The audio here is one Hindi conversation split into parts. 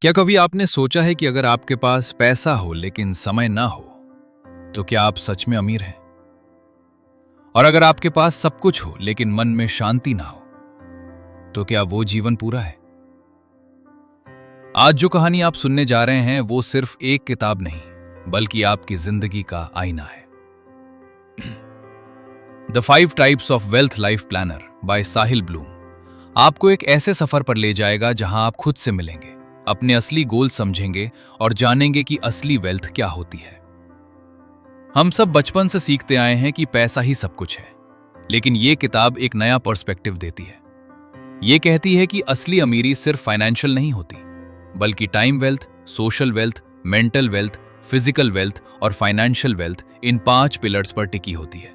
क्या कभी आपने सोचा है कि अगर आपके पास पैसा हो लेकिन समय ना हो तो क्या आप सच में अमीर हैं? और अगर आपके पास सब कुछ हो लेकिन मन में शांति ना हो तो क्या वो जीवन पूरा है? आज जो कहानी आप सुनने जा रहे हैं वो सिर्फ एक किताब नहीं बल्कि आपकी जिंदगी का आईना है। The 5 types of wealth life planner by Sahil Bloom आपको एक ऐसे सफर पर ले जाएगा जहां आप खुद से मिलेंगे, अपने असली गोल समझेंगे और जानेंगे कि असली वेल्थ क्या होती है। हम सब बचपन से सीखते आए हैं कि पैसा ही सब कुछ है, लेकिन ये किताब एक नया पर्सपेक्टिव देती है। ये कहती है कि असली अमीरी सिर्फ फाइनेंशियल नहीं होती, बल्कि time wealth, social wealth, mental wealth, physical wealth और फाइनेंशियल वेल्थ, इन 5 पिलर्स पर टिकी होती है।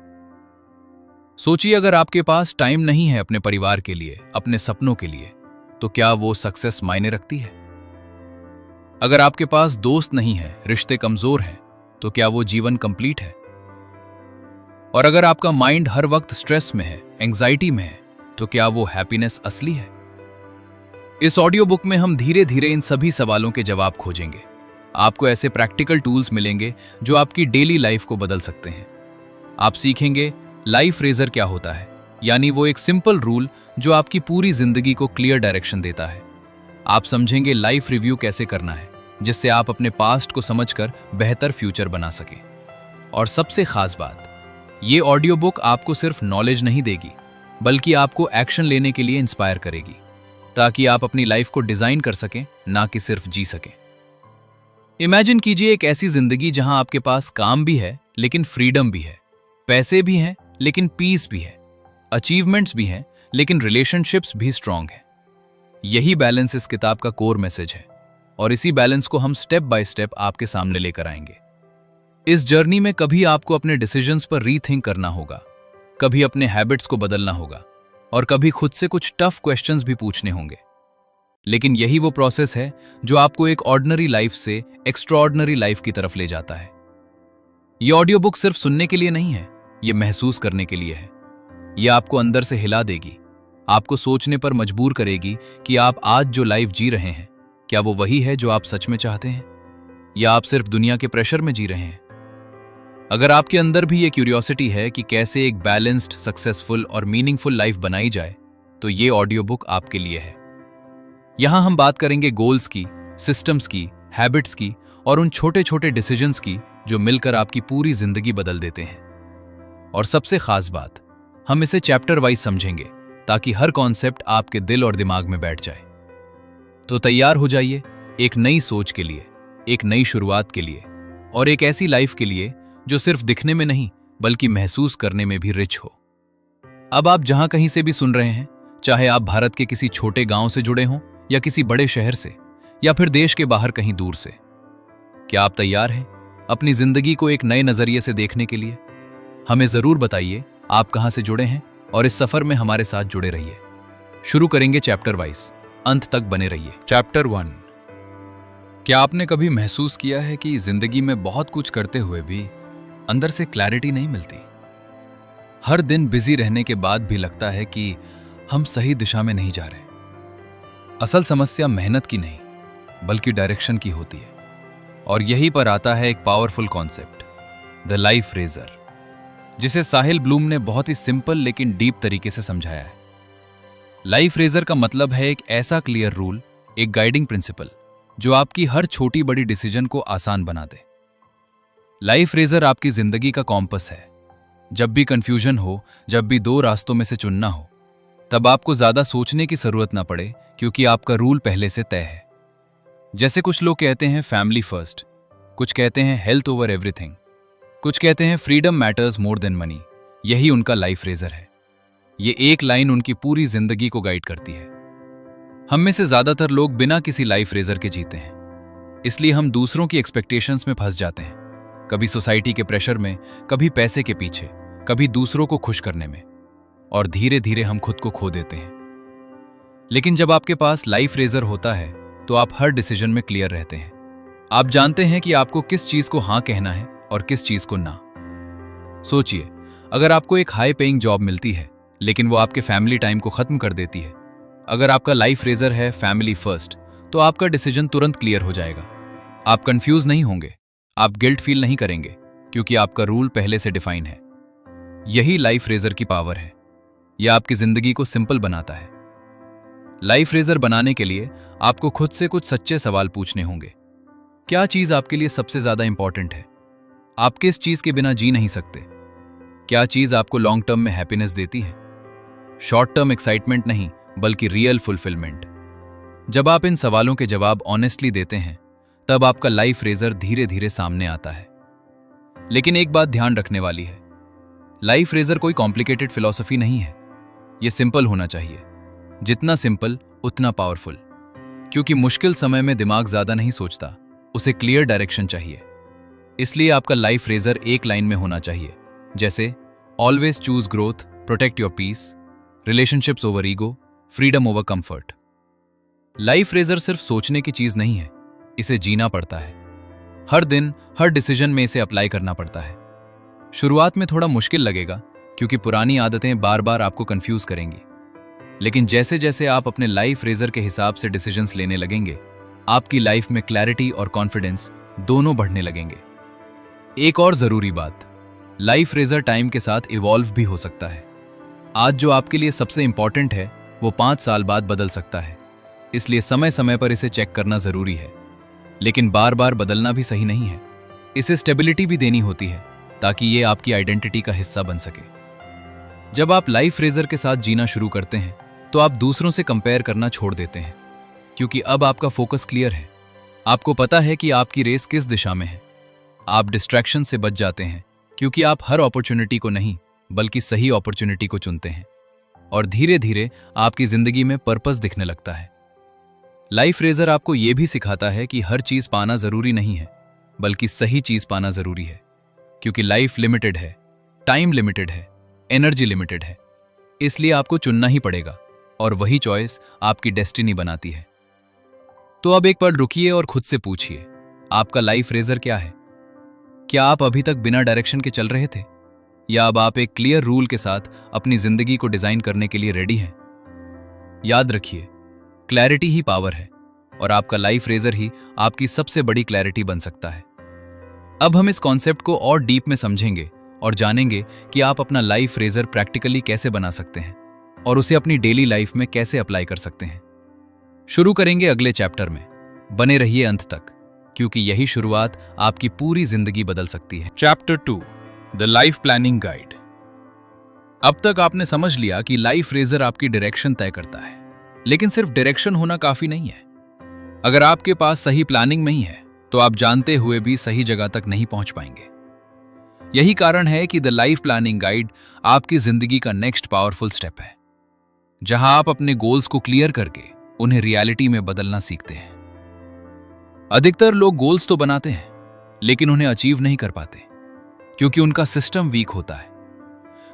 सोचिए, अगर आपके पास टाइम नहीं है अपने परिवार के लिए, अपने सपनों के लिए, तो क्या वो सक्सेस मायने रखती है? अगर आपके पास दोस्त नहीं है, रिश्ते कमजोर हैं, तो क्या वो जीवन कंप्लीट है? और अगर आपका माइंड हर वक्त स्ट्रेस में है, एंजाइटी में है, तो क्या वो हैप्पीनेस असली है? इस ऑडियो बुक में हम धीरे धीरे इन सभी सवालों के जवाब खोजेंगे। आपको ऐसे प्रैक्टिकल टूल्स मिलेंगे जो आपकी डेली लाइफ को बदल सकते हैं। आप सीखेंगे लाइफ रेजर क्या होता है, यानी वो एक सिंपल रूल जो आपकी पूरी जिंदगी को क्लियर डायरेक्शन देता है। आप समझेंगे लाइफ रिव्यू कैसे करना है, जिससे आप अपने पास्ट को समझकर बेहतर फ्यूचर बना सकें। और सबसे खास बात, ये ऑडियो बुक आपको सिर्फ नॉलेज नहीं देगी, बल्कि आपको एक्शन लेने के लिए इंस्पायर करेगी, ताकि आप अपनी लाइफ को डिजाइन कर सकें, ना कि सिर्फ जी सकें। इमेजिन कीजिए एक ऐसी जिंदगी जहां आपके पास काम भी है लेकिन फ्रीडम भी है, पैसे भी हैं लेकिन पीस भी है, अचीवमेंट्स भी हैं लेकिन रिलेशनशिप्स भी स्ट्रांग है। यही बैलेंस इस किताब का कोर मैसेज है, और इसी बैलेंस को हम स्टेप बाय स्टेप आपके सामने लेकर आएंगे। इस जर्नी में कभी आपको अपने डिसीजंस पर रीथिंक करना होगा, कभी अपने हैबिट्स को बदलना होगा, और कभी खुद से कुछ टफ क्वेश्चंस भी पूछने होंगे। लेकिन यही वो प्रोसेस है जो आपको एक ऑर्डिनरी लाइफ से एक्स्ट्राऑर्डिनरी लाइफ की तरफ ले जाता है। ये ऑडियो बुक सिर्फ सुनने के लिए नहीं है, ये महसूस करने के लिए है। ये आपको अंदर से हिला देगी, आपको सोचने पर मजबूर करेगी कि आप आज जो लाइफ जी रहे हैं, क्या वो वही है जो आप सच में चाहते हैं, या आप सिर्फ दुनिया के प्रेशर में जी रहे हैं। अगर आपके अंदर भी ये क्यूरियोसिटी है कि कैसे एक बैलेंस्ड, सक्सेसफुल और मीनिंगफुल लाइफ बनाई जाए, तो ये ऑडियो बुक आपके लिए है। यहां हम बात करेंगे गोल्स की, सिस्टम्स की, हैबिट्स की और उन छोटे छोटे डिसीजंस की जो मिलकर आपकी पूरी जिंदगी बदल देते हैं। और सबसे खास बात, हम इसे चैप्टर वाइज समझेंगे ताकि हर कॉन्सेप्ट आपके दिल और दिमाग में बैठ जाए। तो तैयार हो जाइए एक नई सोच के लिए, एक नई शुरुआत के लिए, और एक ऐसी लाइफ के लिए जो सिर्फ दिखने में नहीं बल्कि महसूस करने में भी रिच हो। अब आप जहां कहीं से भी सुन रहे हैं, चाहे आप भारत के किसी छोटे गांव से जुड़े हों या किसी बड़े शहर से, या फिर देश के बाहर कहीं दूर से, क्या आप तैयार हैं अपनी जिंदगी को एक नए नजरिए से देखने के लिए? हमें जरूर बताइए आप कहां से जुड़े हैं, और इस सफर में हमारे साथ जुड़े रहिए। शुरू करेंगे चैप्टर वाइज, अंत तक बने रहिए। चैप्टर 1। क्या आपने कभी महसूस किया है कि जिंदगी में बहुत कुछ करते हुए भी अंदर से क्लैरिटी नहीं मिलती? हर दिन बिजी रहने के बाद भी लगता है कि हम सही दिशा में नहीं जा रहे। असल समस्या मेहनत की नहीं बल्कि डायरेक्शन की होती है, और यहीं पर आता है एक powerful concept, the life razor, जिसे साहिल ब्लूम ने बहुत ही सिंपल लेकिन डीप तरीके से समझाया है। लाइफ रेजर का मतलब है एक ऐसा क्लियर रूल, एक गाइडिंग प्रिंसिपल जो आपकी हर छोटी बड़ी डिसीजन को आसान बना दे। लाइफ रेजर आपकी जिंदगी का कॉम्पस है। जब भी कंफ्यूजन हो, जब भी 2 रास्तों में से चुनना हो, तब आपको ज्यादा सोचने की जरूरत ना पड़े, क्योंकि आपका रूल पहले से तय है। जैसे कुछ लोग कहते हैं फैमिली फर्स्ट, कुछ कहते हैं हेल्थ ओवर एवरीथिंग, कुछ कहते हैं freedom matters more than money. यही उनका लाइफ रेजर है। ये एक लाइन उनकी पूरी जिंदगी को गाइड करती है। हम में से ज्यादातर लोग बिना किसी लाइफ रेजर के जीते हैं, इसलिए हम दूसरों की एक्सपेक्टेशंस में फंस जाते हैं, कभी सोसाइटी के प्रेशर में, कभी पैसे के पीछे, कभी दूसरों को खुश करने में, और धीरे धीरे हम खुद को खो देते हैं। लेकिन जब आपके पास लाइफ रेजर होता है तो आप हर डिसीजन में क्लियर रहते हैं। आप जानते हैं कि आपको किस चीज को हाँ कहना है और किस चीज को ना। सोचिए, अगर आपको एक हाई पेइंग जॉब मिलती है लेकिन वो आपके फैमिली टाइम को खत्म कर देती है, अगर आपका लाइफ रेजर है फैमिली फर्स्ट, तो आपका डिसीजन तुरंत क्लियर हो जाएगा। आप कंफ्यूज नहीं होंगे, आप गिल्ट फील नहीं करेंगे, क्योंकि आपका रूल पहले से डिफाइन है। यही लाइफ रेजर की पावर है। यह आपकी जिंदगी को सिंपल बनाता है। लाइफ रेजर बनाने के लिए आपको खुद से कुछ सच्चे सवाल पूछने होंगे। क्या चीज आपके लिए सबसे ज्यादा इंपॉर्टेंट है? आप किस चीज के बिना जी नहीं सकते? क्या चीज आपको लॉन्ग टर्म में हैप्पीनेस देती है? शॉर्ट टर्म एक्साइटमेंट नहीं, बल्कि रियल फुलफिलमेंट। जब आप इन सवालों के जवाब ऑनेस्टली देते हैं, तब आपका लाइफ रेजर धीरे धीरे सामने आता है। लेकिन एक बात ध्यान रखने वाली है, लाइफ रेजर कोई कॉम्प्लिकेटेड फिलॉसफी नहीं है। यह सिंपल होना चाहिए, जितना सिंपल उतना पावरफुल। क्योंकि मुश्किल समय में दिमाग ज्यादा नहीं सोचता, उसे क्लियर डायरेक्शन चाहिए। इसलिए आपका लाइफ रेजर एक लाइन में होना चाहिए, जैसे always choose growth, protect your peace, relationships over ego, freedom over comfort. Life razor सिर्फ सोचने की चीज नहीं है, इसे जीना पड़ता है। हर दिन हर डिसीजन में इसे अप्लाई करना पड़ता है। शुरुआत में थोड़ा मुश्किल लगेगा, क्योंकि पुरानी आदतें बार बार आपको कंफ्यूज करेंगी। लेकिन जैसे जैसे आप अपने लाइफ रेजर के हिसाब से डिसीजंस लेने लगेंगे, आपकी लाइफ में क्लैरिटी और कॉन्फिडेंस दोनों बढ़ने लगेंगे। एक और जरूरी बात, लाइफ रेजर टाइम के साथ इवॉल्व भी हो सकता है। आज जो आपके लिए सबसे इंपॉर्टेंट है, वो 5 साल बाद बदल सकता है। इसलिए समय समय पर इसे चेक करना जरूरी है। लेकिन बार बार बदलना भी सही नहीं है। इसे स्टेबिलिटी भी देनी होती है, ताकि ये आपकी आइडेंटिटी का हिस्सा बन सके। जब आप लाइफ रेजर के साथ जीना शुरू करते हैं, तो आप दूसरों से कंपेयर करना छोड़ देते हैं, क्योंकि अब आपका फोकस क्लियर है। आपको पता है कि आपकी रेस किस दिशा में है। आप डिस्ट्रैक्शन से बच जाते हैं, क्योंकि आप हर अपॉर्चुनिटी को नहीं, बल्कि सही अपॉर्चुनिटी को चुनते हैं। और धीरे धीरे आपकी जिंदगी में पर्पस दिखने लगता है। लाइफ रेजर आपको यह भी सिखाता है कि हर चीज पाना जरूरी नहीं है, बल्कि सही चीज पाना जरूरी है। क्योंकि लाइफ लिमिटेड है, टाइम लिमिटेड है, एनर्जी लिमिटेड है। इसलिए आपको चुनना ही पड़ेगा, और वही चॉइस आपकी डेस्टिनी बनाती है। तो अब एक पल रुकिए और खुद से पूछिए, आपका लाइफ रेजर क्या है? क्या आप अभी तक बिना डायरेक्शन के चल रहे थे, या अब आप एक क्लियर रूल के साथ अपनी जिंदगी को डिजाइन करने के लिए रेडी हैं? याद रखिए, क्लैरिटी ही पावर है, और आपका लाइफ रेजर ही आपकी सबसे बड़ी क्लैरिटी बन सकता है। अब हम इस कॉन्सेप्ट को और डीप में समझेंगे और जानेंगे कि आप अपना लाइफ रेजर प्रैक्टिकली कैसे बना सकते हैं और उसे अपनी डेली लाइफ में कैसे अप्लाई कर सकते हैं। शुरू करेंगे अगले चैप्टर में। बने रहिए अंत तक, क्योंकि यही शुरुआत आपकी पूरी जिंदगी बदल सकती है। Chapter 2, the life planning guide. अब तक आपने समझ लिया कि लाइफ रेजर आपकी डायरेक्शन तय करता है, लेकिन सिर्फ डायरेक्शन होना काफी नहीं है। अगर आपके पास सही प्लानिंग नहीं है, तो आप जानते हुए भी सही जगह तक नहीं पहुंच पाएंगे। यही कारण है कि द लाइफ प्लानिंग गाइड आपकी जिंदगी का नेक्स्ट पावरफुल स्टेप है, जहां आप अपने गोल्स को क्लियर करके उन्हें रियलिटी में बदलना सीखते हैं। अधिकतर लोग गोल्स तो बनाते हैं, लेकिन उन्हें अचीव नहीं कर पाते, क्योंकि उनका सिस्टम वीक होता है।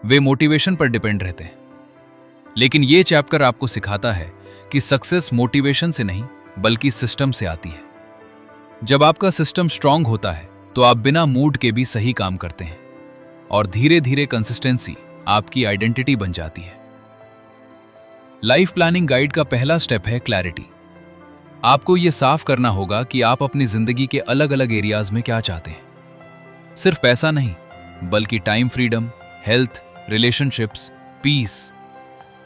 वे मोटिवेशन पर डिपेंड रहते हैं। लेकिन यह चैप्टर आपको सिखाता है कि सक्सेस मोटिवेशन से नहीं, बल्कि सिस्टम से आती है। जब आपका सिस्टम स्ट्रांग होता है, तो आप बिना मूड के भी सही काम करते हैं, और धीरे धीरे कंसिस्टेंसी आपकी आइडेंटिटी बन जाती है। लाइफ प्लानिंग गाइड का पहला स्टेप है क्लैरिटी। आपको यह साफ करना होगा कि आप अपनी जिंदगी के अलग अलग एरियाज में क्या चाहते हैं। सिर्फ पैसा नहीं, बल्कि time, freedom, health, relationships, peace,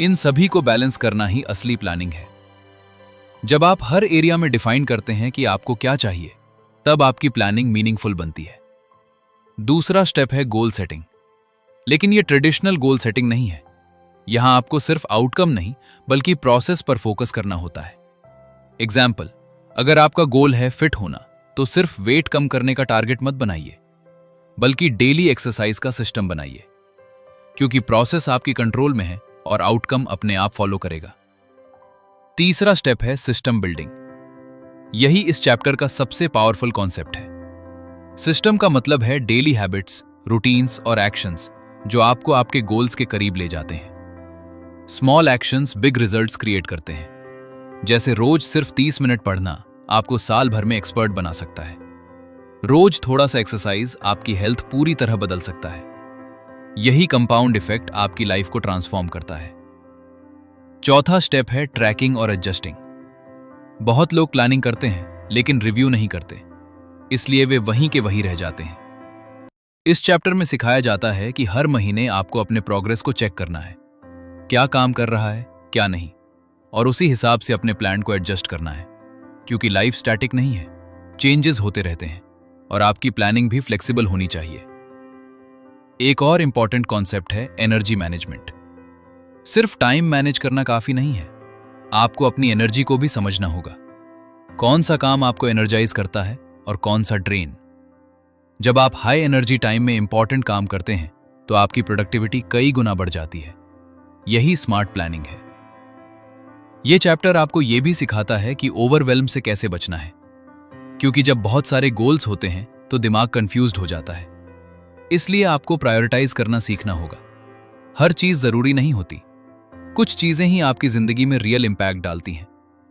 इन सभी को बैलेंस करना ही असली प्लानिंग है। जब आप हर एरिया में डिफाइन करते हैं कि आपको क्या चाहिए, तब आपकी प्लानिंग मीनिंगफुल बनती है। दूसरा स्टेप है गोल सेटिंग। लेकिन यह ट्रेडिशनल गोल सेटिंग नहीं है। यहां आपको सिर्फ आउटकम नहीं, बल्कि प्रोसेस पर फोकस करना होता है। एग्जाम्पल, अगर आपका गोल है फिट होना, तो सिर्फ वेट कम करने का टारगेट मत बनाइए, बल्कि डेली एक्सरसाइज का सिस्टम बनाइए, क्योंकि प्रोसेस आपकी कंट्रोल में है और आउटकम अपने आप फॉलो करेगा। तीसरा स्टेप है सिस्टम बिल्डिंग। यही इस चैप्टर का सबसे पावरफुल कॉन्सेप्ट है। सिस्टम का मतलब है डेली हैबिट्स, रूटीन्स और एक्शंस जो आपको आपके गोल्स के करीब ले जाते हैं। Small actions big results create करते हैं। जैसे रोज सिर्फ 30 मिनट पढ़ना आपको साल भर में एक्सपर्ट बना सकता है। रोज थोड़ा सा एक्सरसाइज आपकी हेल्थ पूरी तरह बदल सकता है। यही कंपाउंड इफेक्ट आपकी लाइफ को ट्रांसफॉर्म करता है। चौथा स्टेप है ट्रैकिंग और एडजस्टिंग। बहुत लोग प्लानिंग करते हैं लेकिन रिव्यू नहीं करते, इसलिए वे वहीं के वहीं रह जाते हैं। इस चैप्टर में सिखाया जाता है कि हर महीने आपको अपने प्रोग्रेस को चेक करना है, क्या काम कर रहा है क्या नहीं, और उसी हिसाब से अपने प्लान को एडजस्ट करना है। क्योंकि लाइफ स्टैटिक नहीं है, चेंजेस होते रहते हैं और आपकी प्लानिंग भी फ्लेक्सिबल होनी चाहिए। एक और इंपॉर्टेंट कॉन्सेप्ट है एनर्जी मैनेजमेंट। सिर्फ टाइम मैनेज करना काफी नहीं है, आपको अपनी एनर्जी को भी समझना होगा। कौन सा काम आपको एनर्जाइज करता है और कौन सा ड्रेन। जब आप हाई एनर्जी टाइम में इंपॉर्टेंट काम करते हैं तो आपकी प्रोडक्टिविटी कई गुना बढ़ जाती है। यही स्मार्ट प्लानिंग है। यह चैप्टर आपको यह भी सिखाता है कि ओवरवेल्म से कैसे बचना है, क्योंकि जब बहुत सारे गोल्स होते हैं तो दिमाग कंफ्यूज्ड हो जाता है। इसलिए आपको प्रायोरिटाइज करना सीखना होगा। हर चीज जरूरी नहीं होती, कुछ चीजें ही आपकी जिंदगी में रियल इंपैक्ट डालती हैं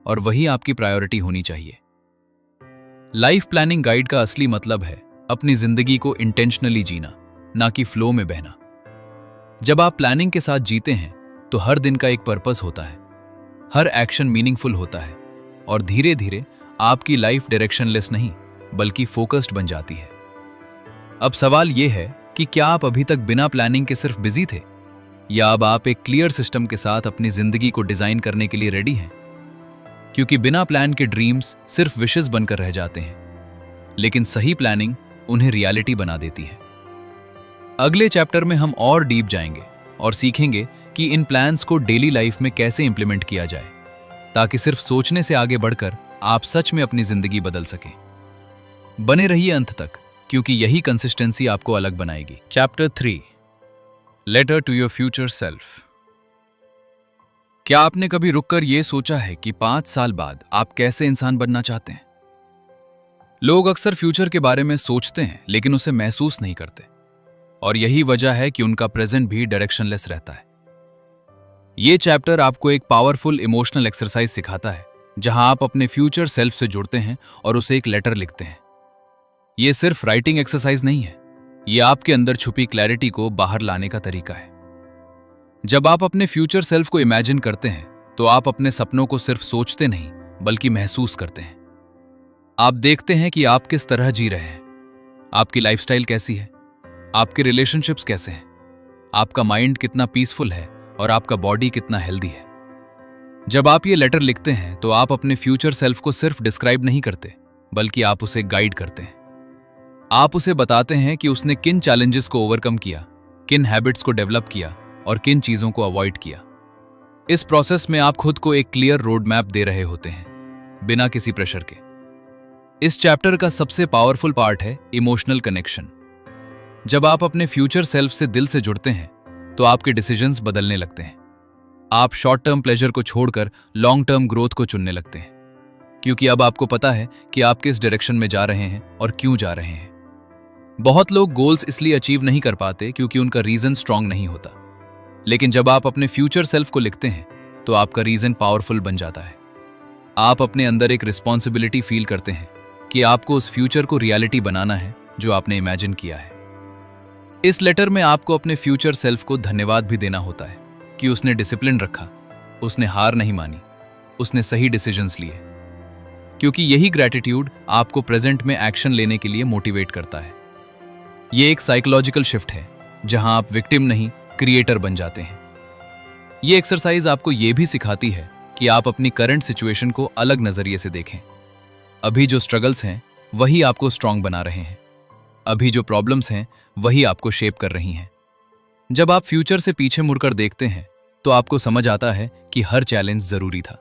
और वही आपकी प्रायोरिटी होनी चाहिए। लाइफ प्लानिंग गाइड का असली मतलब है अपनी जिंदगी को इंटेंशनली जीना, ना कि फ्लो में बहना। जब आप प्लानिंग के साथ जीते हैं तो हर दिन का एक पर्पस होता है, हर एक्शन मीनिंगफुल होता है और धीरे धीरे आपकी लाइफ डायरेक्शनलेस नहीं बल्कि फोकस्ड बन जाती है। अब सवाल यह है कि क्या आप अभी तक बिना प्लानिंग के सिर्फ बिजी थे, या अब आप एक क्लियर सिस्टम के साथ अपनी जिंदगी को डिजाइन करने के लिए रेडी हैं? क्योंकि बिना प्लान के ड्रीम्स सिर्फ विशेस बनकर रह जाते हैं, लेकिन सही प्लानिंग उन्हें रियलिटी बना देती है। अगले चैप्टर में हम और डीप जाएंगे और सीखेंगे कि इन प्लान्स को डेली लाइफ में कैसे इंप्लीमेंट किया जाए, ताकि सिर्फ सोचने से आगे बढ़कर आप सच में अपनी जिंदगी बदल सकें। बने रहिए अंत तक, क्योंकि यही कंसिस्टेंसी आपको अलग बनाएगी। Chapter 3, letter to your future self. क्या आपने कभी रुककर यह सोचा है कि 5 साल बाद आप कैसे इंसान बनना चाहते हैं? लोग अक्सर फ्यूचर के बारे में सोचते हैं लेकिन उसे महसूस नहीं करते, और यही वजह है कि उनका प्रेजेंट भी डायरेक्शनलेस रहता है। यह चैप्टर आपको एक पावरफुल इमोशनल एक्सरसाइज सिखाता है, जहां आप अपने फ्यूचर सेल्फ से जुड़ते हैं और उसे एक लेटर लिखते हैं। यह सिर्फ राइटिंग एक्सरसाइज नहीं है, यह आपके अंदर छुपी क्लैरिटी को बाहर लाने का तरीका है। जब आप अपने फ्यूचर सेल्फ को इमेजिन करते हैं तो आप अपने सपनों को सिर्फ सोचते नहीं बल्कि महसूस करते हैं। आप देखते हैं कि आप किस तरह जी रहे हैं, आपकी लाइफस्टाइल कैसी है, आपके रिलेशनशिप्स कैसे हैं, आपका माइंड कितना पीसफुल है और आपका बॉडी कितना हेल्दी है। जब आप ये लेटर लिखते हैं तो आप अपने फ्यूचर सेल्फ को सिर्फ डिस्क्राइब नहीं करते बल्कि आप उसे गाइड करते हैं। आप उसे बताते हैं कि उसने किन चैलेंजेस को ओवरकम किया, किन हैबिट्स को डेवलप किया और किन चीजों को अवॉइड किया। इस प्रोसेस में आप खुद को एक क्लियर रोड मैप दे रहे होते हैं, बिना किसी प्रेशर के। इस चैप्टर का सबसे पावरफुल पार्ट है इमोशनल कनेक्शन। जब आप अपने फ्यूचर सेल्फ से दिल से जुड़ते हैं तो आपके डिसीजंस बदलने लगते हैं। आप शॉर्ट टर्म प्लेजर को छोड़कर लॉन्ग टर्म ग्रोथ को चुनने लगते हैं, क्योंकि अब आपको पता है कि आप किस डायरेक्शन में जा रहे हैं और क्यों जा रहे हैं। बहुत लोग गोल्स इसलिए अचीव नहीं कर पाते क्योंकि उनका रीजन स्ट्रांग नहीं होता, लेकिन जब आप अपने फ्यूचर सेल्फ को लिखते हैं तो आपका रीजन पावरफुल बन जाता है। आप अपने अंदर एक रिस्पॉन्सिबिलिटी फील करते हैं कि आपको उस फ्यूचर को रियलिटी बनाना है जो आपने इमेजिन किया है। इस लेटर में आपको अपने फ्यूचर सेल्फ को धन्यवाद भी देना होता है कि उसने डिसिप्लिन रखा, उसने हार नहीं मानी, उसने सही डिसीजंस लिए, क्योंकि यही ग्रैटिट्यूड आपको प्रेजेंट में एक्शन लेने के लिए मोटिवेट करता है। ये एक साइकोलॉजिकल शिफ्ट है जहां आप विक्टिम नहीं क्रिएटर बन जाते हैं। ये एक्सरसाइज आपको ये भी सिखाती है कि आप अपनी करंट सिचुएशन को अलग नजरिए से देखें। अभी जो स्ट्रगल्स हैं वही आपको स्ट्रांग बना रहे हैं, अभी जो प्रॉब्लम्स हैं वही आपको शेप कर रही हैं। जब आप फ्यूचर से पीछे मुड़कर देखते हैं तो आपको समझ आता है कि हर चैलेंज जरूरी था।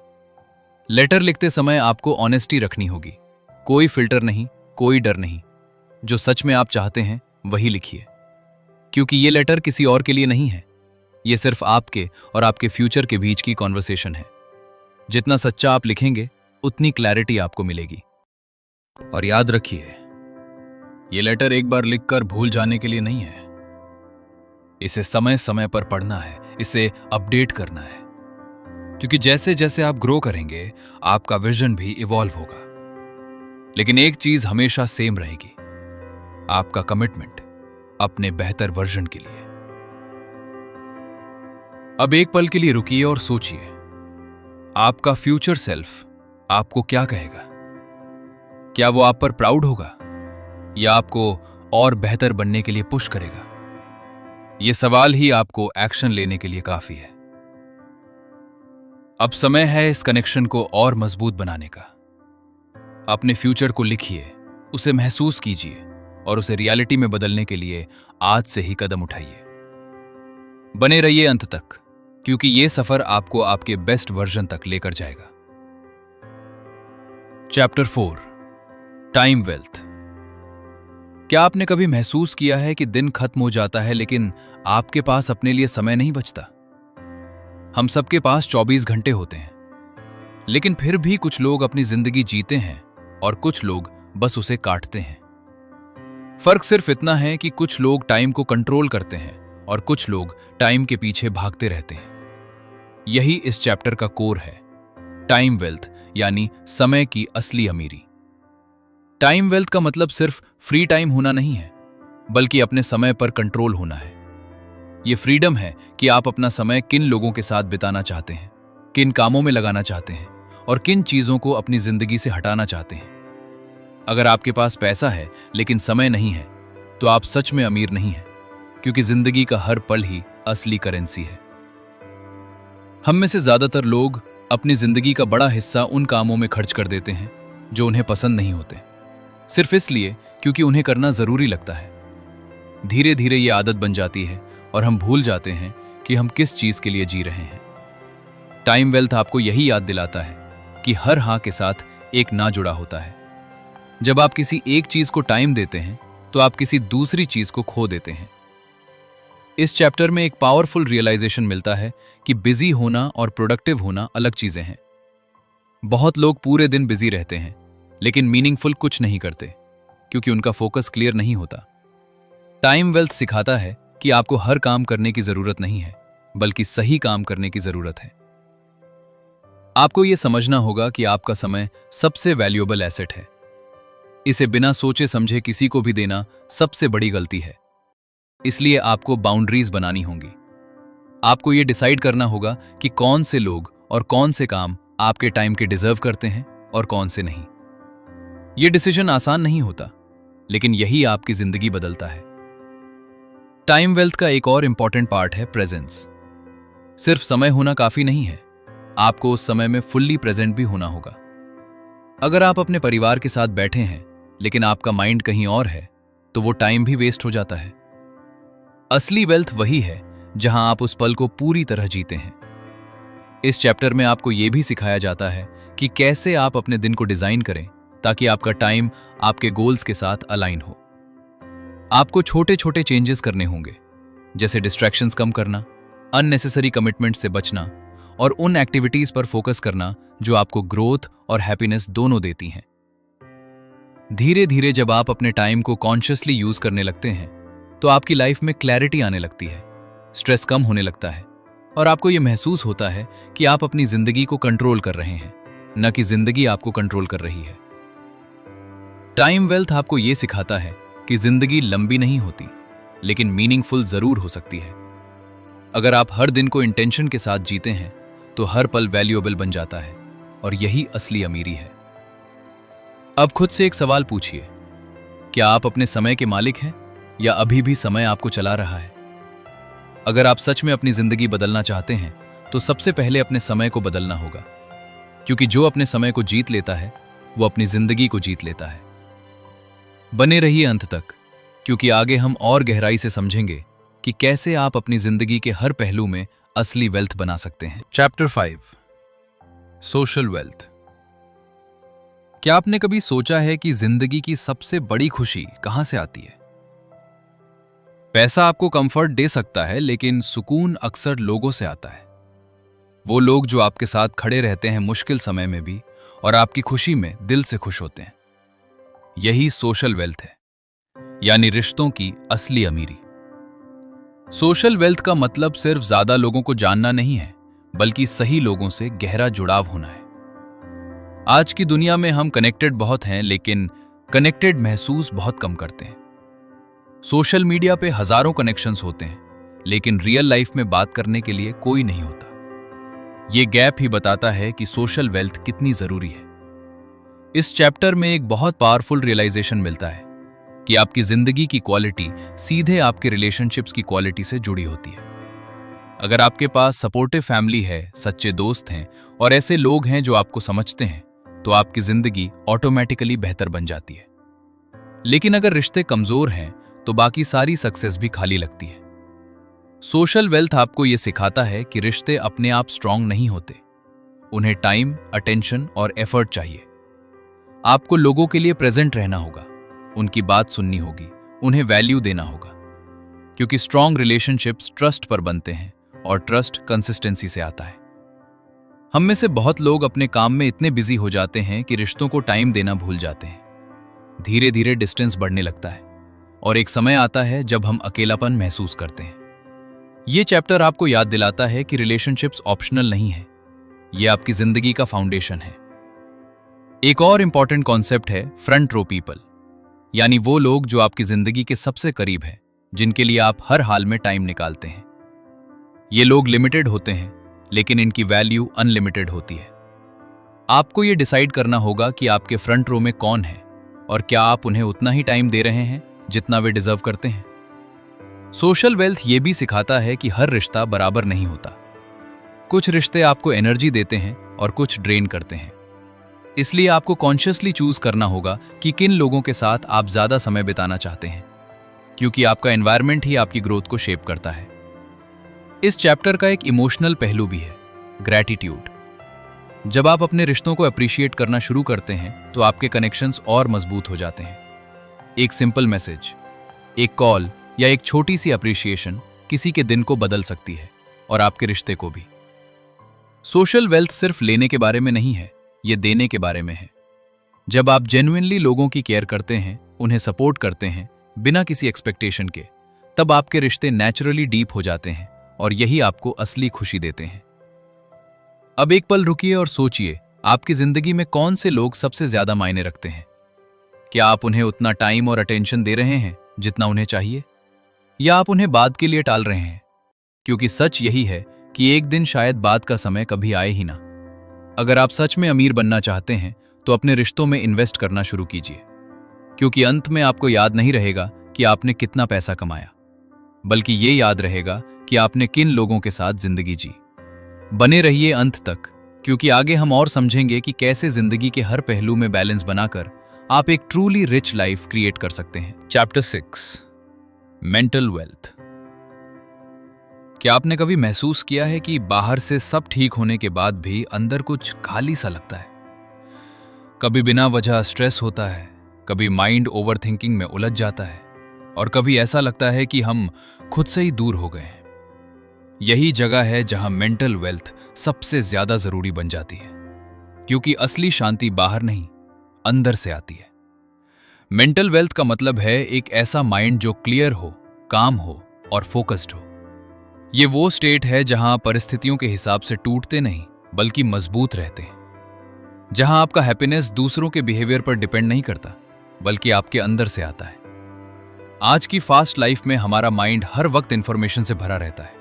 लेटर लिखते समय आपको ऑनेस्टी रखनी होगी, कोई फिल्टर नहीं, कोई डर नहीं। जो सच में आप चाहते हैं वही लिखिए, क्योंकि ये लेटर किसी और के लिए नहीं है, ये सिर्फ आपके और आपके फ्यूचर के बीच की कॉन्वर्सेशन है। जितना सच्चा आप लिखेंगे उतनी क्लैरिटी आपको मिलेगी। और याद रखिए, ये लेटर एक बार लिखकर भूल जाने के लिए नहीं है। इसे समय समय पर पढ़ना है, इसे अपडेट करना है, क्योंकि जैसे जैसे आप ग्रो करेंगे आपका विजन भी इवॉल्व होगा। लेकिन एक चीज हमेशा सेम रहेगी, आपका कमिटमेंट अपने बेहतर वर्जन के लिए। अब एक पल के लिए रुकिए और सोचिए, आपका फ्यूचर सेल्फ आपको क्या कहेगा? क्या वो आप पर प्राउड होगा या आपको और बेहतर बनने के लिए पुश करेगा? ये सवाल ही आपको एक्शन लेने के लिए काफी है। अब समय है इस कनेक्शन को और मजबूत बनाने का। अपने फ्यूचर को लिखिए, उसे महसूस कीजिए और उसे रियलिटी में बदलने के लिए आज से ही कदम उठाइए। बने रहिए अंत तक, क्योंकि ये सफर आपको आपके बेस्ट वर्जन तक लेकर जाएगा। Chapter 4, time wealth. क्या आपने कभी महसूस किया है कि दिन खत्म हो जाता है लेकिन आपके पास अपने लिए समय नहीं बचता? हम सबके पास 24 घंटे होते हैं, लेकिन फिर भी कुछ लोग अपनी जिंदगी जीते हैं और कुछ लोग बस उसे काटते हैं। फर्क सिर्फ इतना है कि कुछ लोग टाइम को कंट्रोल करते हैं और कुछ लोग टाइम के पीछे भागते रहते हैं। यही इस चैप्टर का कोर है, टाइम वेल्थ, यानी समय की असली अमीरी। टाइम वेल्थ का मतलब सिर्फ फ्री टाइम होना नहीं है, बल्कि अपने समय पर कंट्रोल होना है। यह फ्रीडम है कि आप अपना समय किन लोगों के साथ बिताना चाहते हैं, किन कामों में लगाना चाहते हैं और किन चीजों को अपनी जिंदगी से हटाना चाहते हैं। अगर आपके पास पैसा है लेकिन समय नहीं है, तो आप सच में अमीर नहीं हैं, क्योंकि जिंदगी का हर पल ही असली करेंसी है। हम में से ज्यादातर लोग अपनी जिंदगी का बड़ा हिस्सा उन कामों में खर्च कर देते हैं जो उन्हें पसंद नहीं होते, सिर्फ इसलिए क्योंकि उन्हें करना जरूरी लगता है। धीरे धीरे ये आदत बन जाती है और हम भूल जाते हैं कि हम किस चीज के लिए जी रहे हैं। टाइम वेल्थ आपको यही याद दिलाता है कि हर हाँ के साथ एक ना जुड़ा होता है। जब आप किसी एक चीज को टाइम देते हैं तो आप किसी दूसरी चीज को खो देते हैं। इस चैप्टर में एक पावरफुल रियलाइजेशन मिलता है कि बिजी होना और प्रोडक्टिव होना अलग चीजें हैं। बहुत लोग पूरे दिन बिजी रहते हैं लेकिन मीनिंगफुल कुछ नहीं करते, क्योंकि उनका फोकस क्लियर नहीं होता। टाइम वेल्थ सिखाता है कि आपको हर काम करने की जरूरत नहीं है, बल्कि सही काम करने की जरूरत है। आपको यह समझना होगा कि आपका समय सबसे वैल्यूएबल एसेट है। इसे बिना सोचे समझे किसी को भी देना सबसे बड़ी गलती है। इसलिए आपको बाउंड्रीज बनानी होंगी। आपको यह डिसाइड करना होगा कि कौन से लोग और कौन से काम आपके टाइम के डिजर्व करते हैं और कौन से नहीं। यह डिसीजन आसान नहीं होता, लेकिन यही आपकी जिंदगी बदलता है। टाइम वेल्थ का एक और इंपॉर्टेंट पार्ट है प्रेजेंस। सिर्फ समय होना काफी नहीं है, आपको उस समय में फुल्ली प्रेजेंट भी होना होगा। अगर आप अपने परिवार के साथ बैठे हैं लेकिन आपका माइंड कहीं और है, तो वो टाइम भी वेस्ट हो जाता है। असली वेल्थ वही है जहां आप उस पल को पूरी तरह जीते हैं। इस चैप्टर में आपको यह भी सिखाया जाता है कि कैसे आप अपने दिन को डिजाइन करें ताकि आपका टाइम आपके गोल्स के साथ अलाइन हो। आपको छोटे छोटे चेंजेस करने होंगे, जैसे डिस्ट्रैक्शंस कम करना, अननेसेसरी कमिटमेंट से बचना और उन एक्टिविटीज पर फोकस करना जो आपको ग्रोथ और हैप्पीनेस दोनों देती हैं। धीरे धीरे जब आप अपने टाइम को कॉन्शियसली यूज करने लगते हैं, तो आपकी लाइफ में क्लैरिटी आने लगती है, स्ट्रेस कम होने लगता है और आपको यह महसूस होता है कि आप अपनी जिंदगी को कंट्रोल कर रहे हैं, न कि जिंदगी आपको कंट्रोल कर रही है। टाइम वेल्थ आपको यह सिखाता है कि जिंदगी लंबी नहीं होती, लेकिन मीनिंगफुल जरूर हो सकती है। अगर आप हर दिन को इंटेंशन के साथ जीते हैं, तो हर पल वैल्यूएबल बन जाता है और यही असली अमीरी है। अब खुद से एक सवाल पूछिए, क्या आप अपने समय के मालिक हैं या अभी भी समय आपको चला रहा है? अगर आप सच में अपनी जिंदगी बदलना चाहते हैं, तो सबसे पहले अपने समय को बदलना होगा, क्योंकि जो अपने समय को जीत लेता है, वो अपनी जिंदगी को जीत लेता है। बने रहिए अंत तक, क्योंकि आगे हम और गहराई से समझेंगे कि कैसे आप अपनी जिंदगी के हर पहलू में असली वेल्थ बना सकते हैं। Chapter 5, social wealth. क्या आपने कभी सोचा है कि जिंदगी की सबसे बड़ी खुशी कहां से आती है? पैसा आपको कंफर्ट दे सकता है, लेकिन सुकून अक्सर लोगों से आता है। वो लोग जो आपके साथ खड़े रहते हैं मुश्किल समय में भी और आपकी खुशी में दिल से खुश होते हैं। यही सोशल वेल्थ है, यानी रिश्तों की असली अमीरी। सोशल वेल्थ का मतलब सिर्फ ज्यादा लोगों को जानना नहीं है, बल्कि सही लोगों से गहरा जुड़ाव होना है। आज की दुनिया में हम कनेक्टेड बहुत हैं, लेकिन कनेक्टेड महसूस बहुत कम करते हैं। सोशल मीडिया पे हजारों कनेक्शंस होते हैं, लेकिन रियल लाइफ में बात करने के लिए कोई नहीं होता। ये गैप ही बताता है कि सोशल वेल्थ कितनी जरूरी है। इस चैप्टर में एक बहुत पावरफुल रियलाइजेशन मिलता है कि आपकी जिंदगी की क्वालिटी सीधे आपके रिलेशनशिप्स की क्वालिटी से जुड़ी होती है। अगर आपके पास सपोर्टिव फैमिली है, सच्चे दोस्त हैं और ऐसे लोग हैं जो आपको समझते हैं, तो आपकी जिंदगी ऑटोमेटिकली बेहतर बन जाती है। लेकिन अगर रिश्ते कमजोर हैं तो बाकी सारी सक्सेस भी खाली लगती है। सोशल वेल्थ आपको यह सिखाता है कि रिश्ते अपने आप स्ट्रांग नहीं होते, उन्हें टाइम, अटेंशन और एफर्ट चाहिए। आपको लोगों के लिए प्रेजेंट रहना होगा, उनकी बात सुननी होगी, उन्हें वैल्यू देना होगा, क्योंकि स्ट्रांग रिलेशनशिप्स ट्रस्ट पर बनते हैं और ट्रस्ट कंसिस्टेंसी से आता है। हम में से बहुत लोग अपने काम में इतने बिजी हो जाते हैं कि रिश्तों को टाइम देना भूल जाते हैं। धीरे धीरे डिस्टेंस बढ़ने लगता है और एक समय आता है जब हम अकेलापन महसूस करते हैं। ये चैप्टर आपको याद दिलाता है कि रिलेशनशिप्स ऑप्शनल नहीं है, ये आपकी जिंदगी का फाउंडेशन है। एक और इंपॉर्टेंट कॉन्सेप्ट है फ्रंट रो पीपल, यानी वो लोग जो आपकी जिंदगी के सबसे करीब हैं, जिनके लिए आप हर हाल में टाइम निकालते हैं। ये लोग लिमिटेड होते हैं, लेकिन इनकी वैल्यू अनलिमिटेड होती है। आपको ये डिसाइड करना होगा कि आपके फ्रंट रो में कौन है और क्या आप उन्हें उतना ही टाइम दे रहे हैं जितना वे डिजर्व करते हैं। सोशल वेल्थ ये भी सिखाता है कि हर रिश्ता बराबर नहीं होता। कुछ रिश्ते आपको एनर्जी देते हैं और कुछ ड्रेन करते हैं। इसलिए आपको कॉन्शियसली चूज करना होगा कि किन लोगों के साथ आप ज्यादा समय बिताना चाहते हैं, क्योंकि आपका एनवायरनमेंट ही आपकी ग्रोथ को शेप करता है। इस चैप्टर का एक इमोशनल पहलू भी है, ग्रैटिट्यूड। जब आप अपने रिश्तों को अप्रिशिएट करना शुरू करते हैं तो आपके कनेक्शंस और मजबूत हो जाते हैं। एक सिंपल मैसेज, एक कॉल या एक छोटी सी अप्रिशिएशन किसी के दिन को बदल सकती है और आपके रिश्ते को भी। सोशल वेल्थ सिर्फ लेने के बारे में नहीं है, ये देने के बारे में है। जब आप जेन्युइनली लोगों की केयर करते हैं, उन्हें सपोर्ट करते हैं बिना किसी एक्सपेक्टेशन के, तब आपके रिश्ते नेचुरली डीप हो जाते हैं और यही आपको असली खुशी देते हैं। अब एक पल रुकिए और सोचिए, आपकी जिंदगी में कौन से लोग सबसे ज्यादा मायने रखते हैं? क्या आप उन्हें उतना टाइम और अटेंशन दे रहे हैं जितना उन्हें चाहिए, या आप उन्हें बाद के लिए टाल रहे हैं? क्योंकि सच यही है कि एक दिन शायद बाद का समय कभी आए ही ना। अगर आप सच में अमीर बनना चाहते हैं तो अपने रिश्तों में इन्वेस्ट करना शुरू कीजिए, क्योंकि अंत में आपको याद नहीं रहेगा कि आपने कितना पैसा कमाया, बल्कि ये याद रहेगा कि आपने किन लोगों के साथ जिंदगी जी। बने रहिए अंत तक, क्योंकि आगे हम और समझेंगे कि कैसे जिंदगी के हर पहलू में बैलेंस बनाकर आप एक ट्रूली रिच लाइफ क्रिएट कर सकते हैं। Chapter 6, mental wealth. क्या आपने कभी महसूस किया है कि बाहर से सब ठीक होने के बाद भी अंदर कुछ खाली सा लगता है? कभी बिना वजह स्ट्रेस होता है, कभी माइंड ओवरथिंकिंग में उलझ जाता है और कभी ऐसा लगता है कि हम खुद से ही दूर हो गए हैं। यही जगह है जहां मेंटल वेल्थ सबसे ज्यादा जरूरी बन जाती है, क्योंकि असली शांति बाहर नहीं, अंदर से आती है। मेंटल वेल्थ का मतलब है एक ऐसा माइंड जो क्लियर हो, काम हो और फोकस्ड हो। ये वो स्टेट है जहां परिस्थितियों के हिसाब से टूटते नहीं बल्कि मजबूत रहते हैं, जहां आपका हैप्पीनेस दूसरों के बिहेवियर पर डिपेंड नहीं करता बल्कि आपके अंदर से आता है। आज की फास्ट लाइफ में हमारा माइंड हर वक्त इंफॉर्मेशन से भरा रहता है।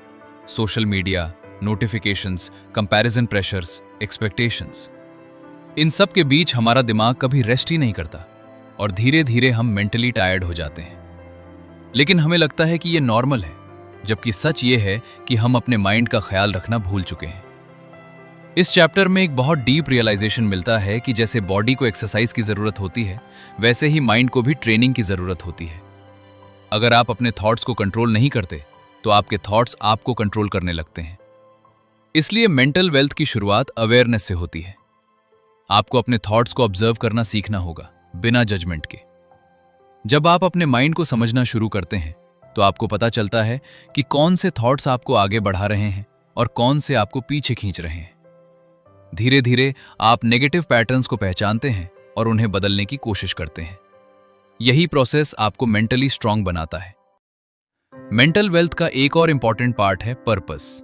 Social media, notifications, comparison pressures, expectations, इन सब के बीच हमारा दिमाग कभी रेस्ट ही नहीं करता और धीरे धीरे हम मेंटली टायर्ड हो जाते हैं। लेकिन हमें लगता है कि ये नॉर्मल है, जबकि सच ये है कि हम अपने माइंड का ख्याल रखना भूल चुके हैं। इस चैप्टर में एक बहुत डीप रियलाइजेशन मिलता है कि जैसे बॉडी को एक्सरसाइज की जरूरत होती है, वैसे ही माइंड को भी ट्रेनिंग की जरूरत होती है। अगर आप अपने थॉट्स को कंट्रोल नहीं करते तो आपके थॉट्स आपको कंट्रोल करने लगते हैं। इसलिए मेंटल वेल्थ की शुरुआत अवेयरनेस से होती है। आपको अपने थॉट्स को ऑब्जर्व करना सीखना होगा, बिना जजमेंट के। जब आप अपने माइंड को समझना शुरू करते हैं तो आपको पता चलता है कि कौन से थॉट्स आपको आगे बढ़ा रहे हैं और कौन से आपको पीछे खींच रहे हैं। धीरे धीरे आप नेगेटिव पैटर्न्स को पहचानते हैं और उन्हें बदलने की कोशिश करते हैं। यही प्रोसेस आपको मेंटली स्ट्रांग बनाता है। मेंटल वेल्थ का एक और इंपॉर्टेंट पार्ट है पर्पस।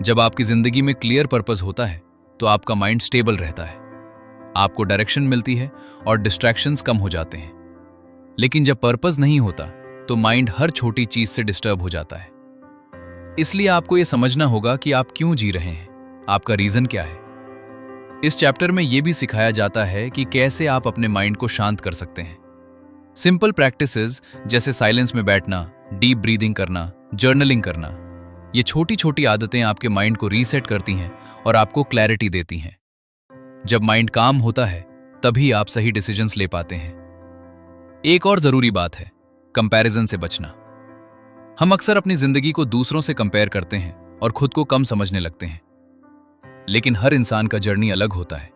जब आपकी जिंदगी में क्लियर पर्पस होता है तो आपका माइंड स्टेबल रहता है, आपको डायरेक्शन मिलती है और डिस्ट्रैक्शंस कम हो जाते हैं। लेकिन जब पर्पस नहीं होता तो माइंड हर छोटी चीज से डिस्टर्ब हो जाता है। इसलिए आपको यह समझना होगा कि आप क्यों जी रहे हैं, आपका रीजन क्या है। इस चैप्टर में यह भी सिखाया जाता है कि कैसे आप अपने माइंड को शांत कर सकते हैं। सिंपल प्रैक्टिसेस जैसे साइलेंस में बैठना, डीप ब्रीदिंग करना, जर्नलिंग करना, ये छोटी छोटी आदतें आपके माइंड को रीसेट करती हैं और आपको क्लैरिटी देती हैं। जब माइंड काम होता है तभी आप सही डिसीजंस ले पाते हैं। एक और जरूरी बात है कंपैरिजन से बचना। हम अक्सर अपनी जिंदगी को दूसरों से कंपेयर करते हैं और खुद को कम समझने लगते हैं, लेकिन हर इंसान का जर्नी अलग होता है।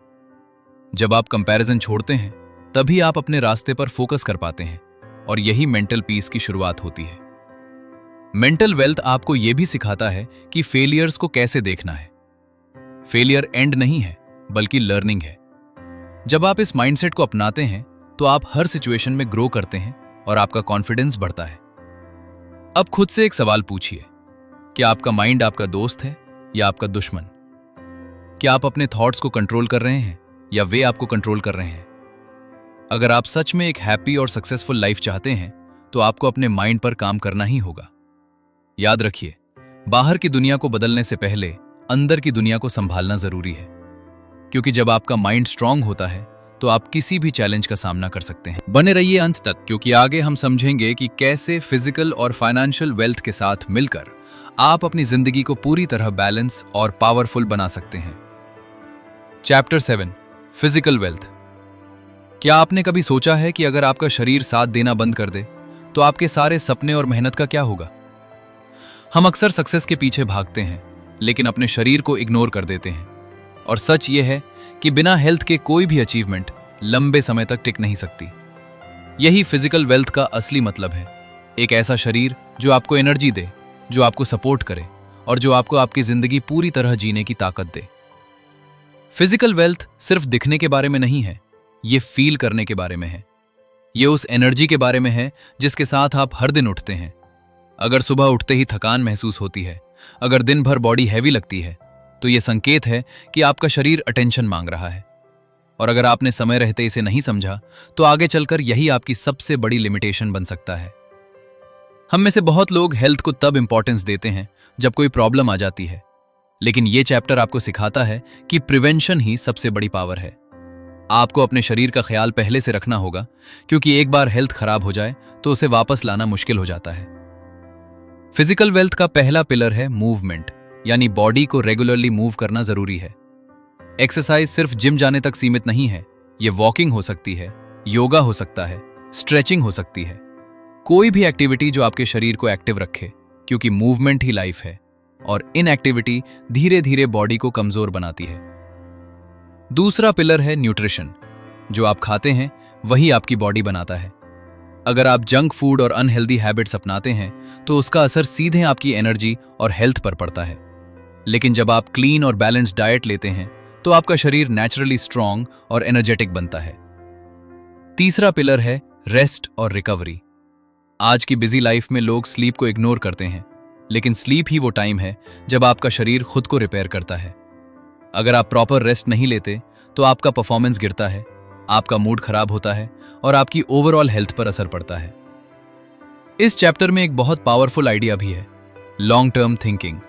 जब आप कंपैरिजन छोड़ते हैं तभी आप अपने रास्ते पर फोकस कर पाते हैं और यही मेंटल पीस की शुरुआत होती है। मेंटल वेल्थ आपको यह भी सिखाता है कि फेलियर्स को कैसे देखना है। फेलियर एंड नहीं है बल्कि लर्निंग है। जब आप इस माइंडसेट को अपनाते हैं तो आप हर सिचुएशन में ग्रो करते हैं और आपका कॉन्फिडेंस बढ़ता है। अब खुद से एक सवाल पूछिए, क्या आपका माइंड आपका दोस्त है या आपका दुश्मन? क्या आप अपने थॉट्स को कंट्रोल कर रहे हैं या वे आपको कंट्रोल कर रहे हैं? अगर आप सच में एक हैप्पी और सक्सेसफुल लाइफ चाहते हैं तो आपको अपने माइंड पर काम करना ही होगा। याद रखिए, बाहर की दुनिया को बदलने से पहले अंदर की दुनिया को संभालना जरूरी है, क्योंकि जब आपका माइंड स्ट्रांग होता है तो आप किसी भी चैलेंज का सामना कर सकते हैं। बने रहिए अंत तक, क्योंकि आगे हम समझेंगे कि कैसे फिजिकल और फाइनेंशियल वेल्थ के साथ मिलकर आप अपनी जिंदगी को पूरी तरह बैलेंस और पावरफुल बना सकते हैं। Chapter 7, physical wealth. क्या आपने कभी सोचा है कि अगर आपका शरीर साथ देना बंद कर दे तो आपके सारे सपने और मेहनत का क्या होगा? हम अक्सर सक्सेस के पीछे भागते हैं लेकिन अपने शरीर को इग्नोर कर देते हैं, और सच यह है कि बिना हेल्थ के कोई भी अचीवमेंट लंबे समय तक टिक नहीं सकती। यही फिजिकल वेल्थ का असली मतलब है, एक ऐसा शरीर जो आपको एनर्जी दे, जो आपको सपोर्ट करे और जो आपको आपकी जिंदगी पूरी तरह जीने की ताकत दे। फिजिकल वेल्थ सिर्फ दिखने के बारे में नहीं है, ये फील करने के बारे में है। ये उस एनर्जी के बारे में है जिसके साथ आप हर दिन उठते हैं। अगर सुबह उठते ही थकान महसूस होती है, अगर दिन भर बॉडी हैवी लगती है, तो ये संकेत है कि आपका शरीर अटेंशन मांग रहा है। और अगर आपने समय रहते इसे नहीं समझा तो आगे चलकर यही आपकी सबसे बड़ी लिमिटेशन बन सकता है। हम में से बहुत लोग हेल्थ को तब इंपॉर्टेंस देते हैं जब कोई प्रॉब्लम आ जाती है, लेकिन ये चैप्टर आपको सिखाता है कि प्रिवेंशन ही सबसे बड़ी पावर है। आपको अपने शरीर का ख्याल पहले से रखना होगा, क्योंकि एक बार हेल्थ खराब हो जाए तो उसे वापस लाना मुश्किल हो जाता है। फिजिकल वेल्थ का पहला पिलर है मूवमेंट, यानी बॉडी को रेगुलरली मूव करना जरूरी है। एक्सरसाइज सिर्फ जिम जाने तक सीमित नहीं है, ये वॉकिंग हो सकती है, योगा हो सकता है, स्ट्रेचिंग हो सकती है, कोई भी एक्टिविटी जो आपके शरीर को एक्टिव रखे, क्योंकि मूवमेंट ही लाइफ है और इनएक्टिविटी धीरे धीरे बॉडी को कमजोर बनाती है। दूसरा पिलर है न्यूट्रिशन। जो आप खाते हैं वही आपकी बॉडी बनाता है। अगर आप जंक फूड और अनहेल्दी हैबिट्स अपनाते हैं तो उसका असर सीधे आपकी एनर्जी और हेल्थ पर पड़ता है, लेकिन जब आप क्लीन और बैलेंस्ड डाइट लेते हैं तो आपका शरीर नेचुरली स्ट्रांग और एनर्जेटिक बनता है। तीसरा पिलर है रेस्ट और रिकवरी। आज की बिजी लाइफ में लोग स्लीप को इग्नोर करते हैं, लेकिन स्लीप ही वो टाइम है जब आपका शरीर खुद को रिपेयर करता है। अगर आप प्रॉपर रेस्ट नहीं लेते तो आपका परफॉर्मेंस गिरता है, आपका मूड खराब होता है और आपकी ओवरऑल हेल्थ पर असर पड़ता है। इस चैप्टर में एक बहुत पावरफुल आइडिया भी है, लॉन्ग टर्म थिंकिंग।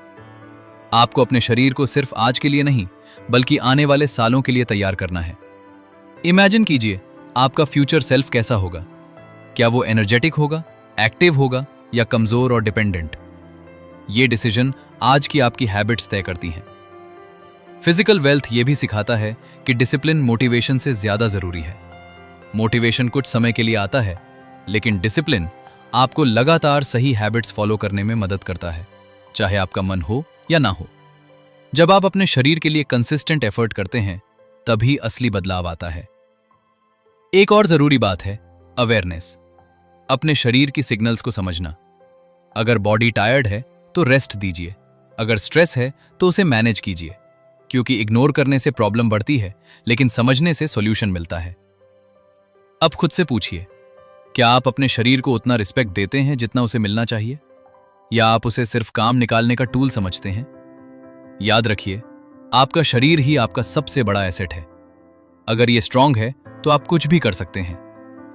आपको अपने शरीर को सिर्फ आज के लिए नहीं बल्कि आने वाले सालों के लिए तैयार करना है। इमेजिन कीजिए आपका फ्यूचर सेल्फ कैसा होगा। क्या वो एनर्जेटिक होगा, एक्टिव होगा या कमजोर और डिपेंडेंट? ये डिसीजन आज की आपकी हैबिट्स तय करती हैं। फिजिकल वेल्थ ये भी सिखाता है कि डिसिप्लिन मोटिवेशन से ज्यादा जरूरी है। मोटिवेशन कुछ समय के लिए आता है, लेकिन डिसिप्लिन आपको लगातार सही हैबिट्स फॉलो करने में मदद करता है, चाहे आपका मन हो या ना हो। जब आप अपने शरीर के लिए कंसिस्टेंट एफर्ट करते हैं तभी असली बदलाव आता है। एक और जरूरी बात है अवेयरनेस, अपने शरीर की सिग्नल्स को समझना। अगर बॉडी टायर्ड है तो रेस्ट दीजिए, अगर स्ट्रेस है तो उसे मैनेज कीजिए, क्योंकि इग्नोर करने से प्रॉब्लम बढ़ती है लेकिन समझने से सॉल्यूशन मिलता है। अब खुद से पूछिए, क्या आप अपने शरीर को उतना रिस्पेक्ट देते हैं जितना उसे मिलना चाहिए, या आप उसे सिर्फ काम निकालने का टूल समझते हैं? याद रखिए, आपका शरीर ही आपका सबसे बड़ा एसेट है। अगर ये स्ट्रांग है तो आप कुछ भी कर सकते हैं,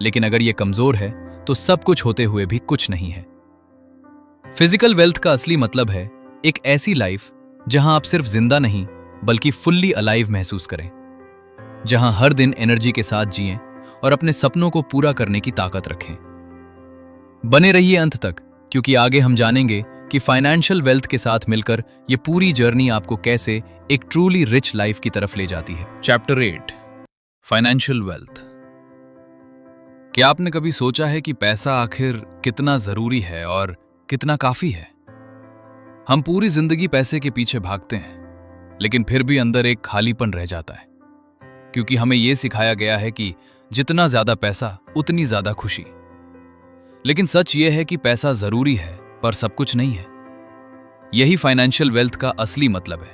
लेकिन अगर ये कमजोर है तो सब कुछ होते हुए भी कुछ नहीं है। फिजिकल वेल्थ का असली मतलब है एक ऐसी लाइफ जहां आप सिर्फ जिंदा नहीं बल्कि फुल्ली अलाइव महसूस करें। जहां हर दिन एनर्जी के साथ जिएं और अपने सपनों को पूरा करने की ताकत रखें। बने रहिए अंत तक, क्योंकि आगे हम जानेंगे कि फाइनेंशियल वेल्थ के साथ मिलकर ये पूरी जर्नी आपको कैसे एक ट्रूली रिच लाइफ की तरफ ले जाती है। Chapter 8, financial wealth. क्या आपने कभी सोचा है कि पैसा आखिर कितना जरूरी है और कितना काफी है? हम पूरी जिंदगी पैसे के पीछे भागते हैं, लेकिन फिर भी अंदर एक खालीपन रह जाता है, क्योंकि हमें यह सिखाया गया है कि जितना ज्यादा पैसा उतनी ज्यादा खुशी। लेकिन सच यह है कि पैसा जरूरी है, पर सब कुछ नहीं है। यही फाइनेंशियल वेल्थ का असली मतलब है।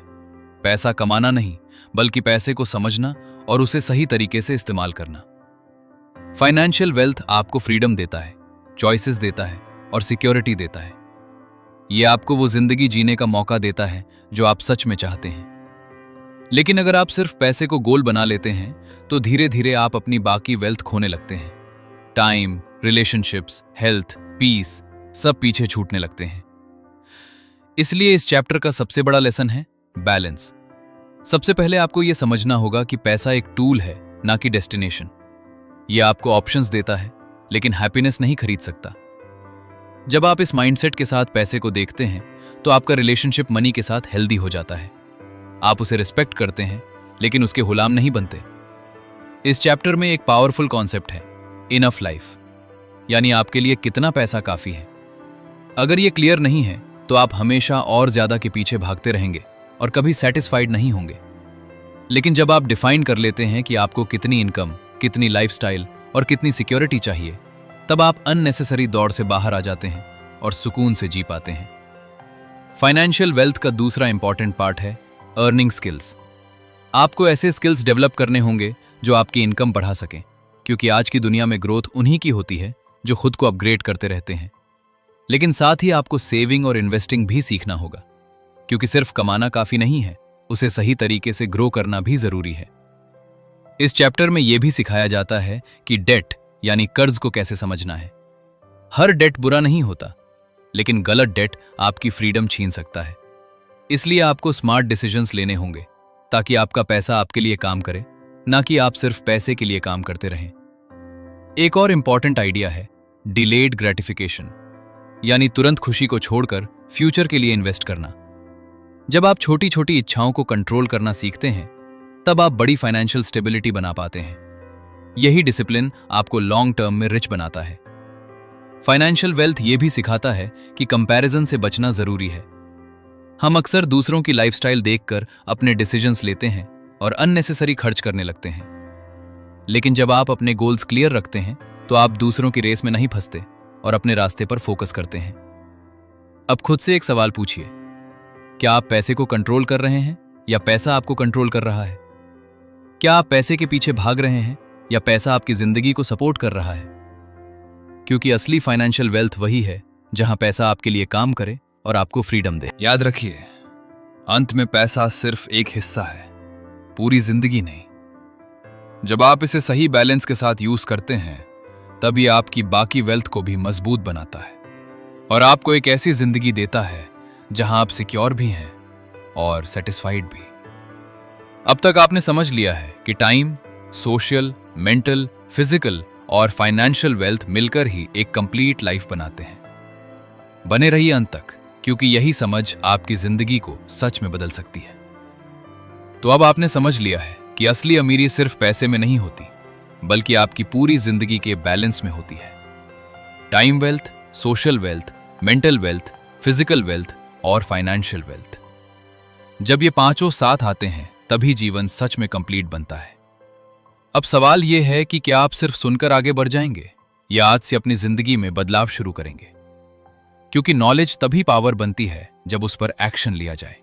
पैसा कमाना नहीं, बल्कि पैसे को समझना और उसे सही तरीके से इस्तेमाल करना। फाइनेंशियल वेल्थ आपको फ्रीडम देता है, चॉइसेस देता है और सिक्योरिटी देता है। यह आपको वो जिंदगी जीने का मौका देता है जो आप सच में चाहते हैं। लेकिन अगर आप सिर्फ पैसे को गोल बना लेते हैं, तो धीरे धीरे आप अपनी बाकी वेल्थ खोने लगते हैं। टाइम, रिलेशनशिप्स, हेल्थ, पीस सब पीछे छूटने लगते हैं। इसलिए इस चैप्टर का सबसे बड़ा लेसन है बैलेंस। सबसे पहले आपको यह समझना होगा कि पैसा एक टूल है, ना कि डेस्टिनेशन। यह आपको ऑप्शंस देता है, लेकिन हैप्पीनेस नहीं खरीद सकता। जब आप इस माइंडसेट के साथ पैसे को देखते हैं, तो आपका रिलेशनशिप मनी के साथ हेल्दी हो जाता है। आप उसे रिस्पेक्ट करते हैं, लेकिन उसके गुलाम नहीं बनते। इस चैप्टर में एक पावरफुल कॉन्सेप्ट है, इनफ लाइफ, यानी आपके लिए कितना पैसा काफी है। अगर ये क्लियर नहीं है, तो आप हमेशा और ज्यादा के पीछे भागते रहेंगे और कभी सेटिस्फाइड नहीं होंगे। लेकिन जब आप डिफाइन कर लेते हैं कि आपको कितनी इनकम, कितनी लाइफस्टाइल और कितनी सिक्योरिटी चाहिए, तब आप अननेसेसरी दौड़ से बाहर आ जाते हैं और सुकून से जी पाते हैं। फाइनेंशियल वेल्थ का दूसरा इंपॉर्टेंट पार्ट है अर्निंग स्किल्स। आपको ऐसे स्किल्स डेवलप करने होंगे जो आपकी इनकम बढ़ा सकें, क्योंकि आज की दुनिया में ग्रोथ उन्हीं की होती है जो खुद को अपग्रेड करते रहते हैं। लेकिन साथ ही आपको सेविंग और इन्वेस्टिंग भी सीखना होगा, क्योंकि सिर्फ कमाना काफी नहीं है, उसे सही तरीके से ग्रो करना भी जरूरी है। इस चैप्टर में यह भी सिखाया जाता है कि डेट यानी कर्ज को कैसे समझना है। हर डेट बुरा नहीं होता, लेकिन गलत डेट आपकी फ्रीडम छीन सकता है। इसलिए आपको स्मार्ट डिसीजंस लेने होंगे, ताकि आपका पैसा आपके लिए काम करे, ना कि आप सिर्फ पैसे के लिए काम करते रहें। एक और इंपॉर्टेंट आइडिया है डिलेड ग्रेटिफिकेशन, यानी तुरंत खुशी को छोड़कर फ्यूचर के लिए इन्वेस्ट करना। जब आप छोटी छोटी इच्छाओं को कंट्रोल करना सीखते हैं, तब आप बड़ी फाइनेंशियल स्टेबिलिटी बना पाते हैं। यही डिसिप्लिन आपको लॉन्ग टर्म में रिच बनाता है। फाइनेंशियल वेल्थ यह भी सिखाता है कि कंपैरिजन से बचना जरूरी है। हम अक्सर दूसरों की लाइफस्टाइल देखकर अपने डिसीजंस लेते हैं और अननेसेसरी खर्च करने लगते हैं। लेकिन जब आप अपने गोल्स क्लियर रखते हैं, तो आप दूसरों की रेस में नहीं फंसते और अपने रास्ते पर फोकस करते हैं। अब खुद से एक सवाल पूछिए, क्या आप पैसे को कंट्रोल कर रहे हैं या पैसा आपको कंट्रोल कर रहा है? क्या आप पैसे के पीछे भाग रहे हैं या पैसा आपकी जिंदगी को सपोर्ट कर रहा है? क्योंकि असली फाइनेंशियल वेल्थ वही है जहां पैसा आपके लिए काम करे और आपको फ्रीडम दे। याद रखिए, अंत में पैसा सिर्फ एक हिस्सा है, पूरी जिंदगी नहीं। जब आप इसे सही बैलेंस के साथ यूज करते हैं, तब ये आपकी बाकी वेल्थ को भी मजबूत बनाता है और आपको एक ऐसी जिंदगी देता है जहां आप सिक्योर भी हैं और सेटिस्फाइड भी। अब तक आपने समझ लिया है कि टाइम, सोशल, मेंटल, फिजिकल और फाइनेंशियल वेल्थ मिलकर ही एक कंप्लीट लाइफ बनाते हैं। बने रहिए अंत तक, क्योंकि यही समझ आपकी जिंदगी को सच में बदल सकती है। तो अब आपने समझ लिया है कि असली अमीरी सिर्फ पैसे में नहीं होती, बल्कि आपकी पूरी जिंदगी के बैलेंस में होती है। Time wealth, social wealth, mental wealth, physical wealth और फाइनेंशियल वेल्थ। जब ये पांचों साथ आते हैं, तभी जीवन सच में कंप्लीट बनता है। अब सवाल यह है कि क्या आप सिर्फ सुनकर आगे बढ़ जाएंगे या आज से अपनी जिंदगी में बदलाव शुरू करेंगे? क्योंकि नॉलेज तभी पावर बनती है जब उस पर एक्शन लिया जाए।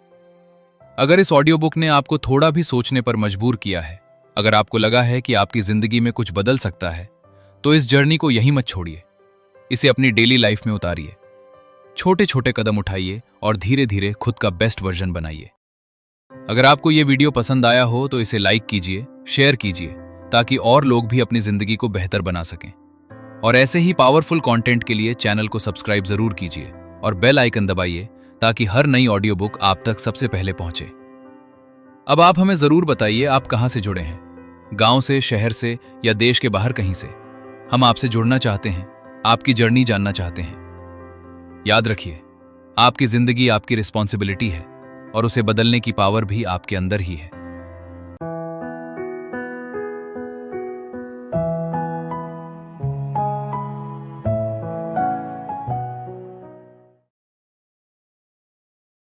अगर इस ऑडियो बुक ने आपको थोड़ा भी सोचने पर मजबूर किया है, अगर आपको लगा है कि आपकी जिंदगी में कुछ बदल सकता है, तो इस जर्नी को यहीं मत छोड़िए। इसे अपनी डेली लाइफ में उतारिए। छोटे छोटे कदम उठाइए और धीरे धीरे खुद का बेस्ट वर्जन बनाइए। अगर आपको यह वीडियो पसंद आया हो तो इसे लाइक कीजिए, शेयर कीजिए, ताकि और लोग भी अपनी जिंदगी को बेहतर बना सकें। और ऐसे ही पावरफुल कंटेंट के लिए चैनल को सब्सक्राइब जरूर कीजिए और बेल आइकन दबाइए, ताकि हर नई ऑडियो बुक आप तक सबसे पहले पहुंचे। अब आप हमें जरूर बताइए आप कहां से जुड़े हैं। गांव से, शहर से या देश के बाहर कहीं से, हम आपसे जुड़ना चाहते हैं, आपकी जर्नी जानना चाहते हैं। याद रखिए, आपकी जिंदगी आपकी रिस्पॉन्सिबिलिटी है और उसे बदलने की पावर भी आपके अंदर ही है।